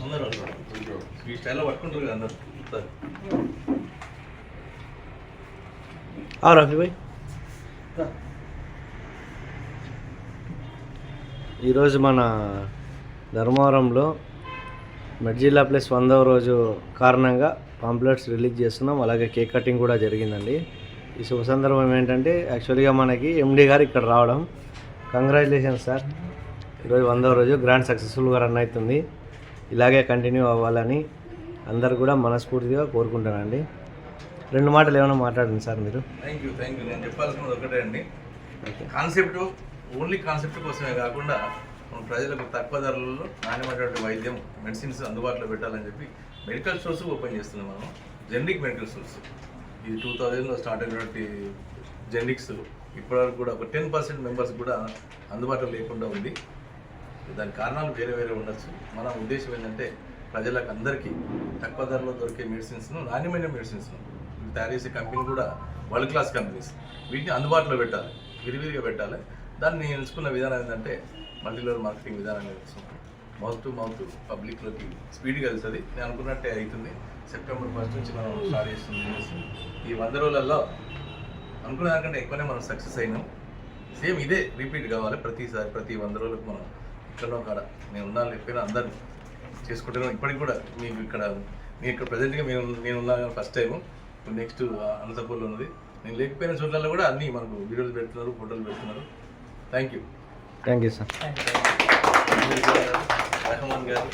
అందరూ ఈ స్టైల్లో పట్టుకుంటారు కదా అందరు. రాఫీ భాయ్, ఈరోజు మన ధర్మవరంలో మెడ్జిల్లా ప్లస్ 100వ రోజు కారణంగా పాంప్లెట్స్ రిలీజ్ చేస్తున్నాం. అలాగే కేక్ కటింగ్ కూడా జరిగిందండి. ఈ శుభ సందర్భం ఏంటంటే యాక్చువల్గా మనకి ఎండి గారు ఇక్కడ రావడం. కంగ్రాచులేషన్స్ సార్, ఈరోజు 100వ రోజు గ్రాండ్ సక్సెస్ఫుల్గా రన్ అవుతుంది. ఇలాగే కంటిన్యూ అవ్వాలని అందరు కూడా మనస్ఫూర్తిగా కోరుకుంటానండి. 2 మాటలు ఏమైనా మాట్లాడండి సార్ మీరు. Thank you. నేను చెప్పాల్సినది ఒకటే అండి, కాన్సెప్ట్ ఓన్లీ కాన్సెప్ట్ కోసమే కాకుండా మనం ప్రజలకు తక్కువ ధరలలో నాణ్యమైనటువంటి వైద్యం మెడిసిన్స్ అందుబాటులో పెట్టాలని చెప్పి మెడికల్ స్టోర్స్ ఓపెన్ చేస్తున్నాం మనం. జెనరిక్ మెడికల్ స్టోర్స్ ఇది 2000లో స్టార్ట్ అయినటువంటి జెనరిక్స్ ఇప్పటివరకు కూడా ఒక 10% మెంబర్స్ కూడా అందుబాటులో లేకుండా ఉంది. దానికి కారణాలు వేరే ఉండొచ్చు. మన ఉద్దేశం ఏంటంటే ప్రజలకు అందరికీ తక్కువ ధరలో దొరికే మెడిసిన్స్ను, నాణ్యమైన మెడిసిన్స్ను తయారు చేసే కంపెనీ కూడా వరల్డ్ క్లాస్ కంపెనీస్, వీటిని అందుబాటులో పెట్టాలి, విరివిరిగా పెట్టాలి. దాన్ని నేను ఎంచుకున్న విధానం ఏంటంటే మల్టీలెవెల్ మార్కెటింగ్ విధానం నేర్చుకున్నాను. మౌత్ టు మౌత్ పబ్లిక్లోకి స్పీడ్గా వెళ్తుంది. నేను అనుకున్నట్టే అవుతుంది. సెప్టెంబర్ 1 నుంచి మనం స్టార్ట్ చేస్తుంది. ఈ 100 రోజులలో అనుకున్న దానికంటే ఎక్కువనే మనం సక్సెస్ అయినాం. సేమ్ ఇదే రిపీట్ కావాలి ప్రతిసారి. ప్రతి 100 రోజులకు మనం ఇక్కడో కాడ నేను ఉన్నాను ఎప్పుడైనా అందరు చేసుకుంటున్నాం. ఇప్పటికి కూడా మీకు ఇక్కడ ప్రజెంట్గా నేను ఉన్నాను ఫస్ట్ టైము. నెక్స్ట్ అనంతపూర్లో ఉన్నది. నేను లేకపోయిన చోట్లలో కూడా అన్నీ మనకు వీడియోలు పెడుతున్నారు, ఫోటోలు పెడుతున్నారు. Thank you sir. రెహమాన్ గారు.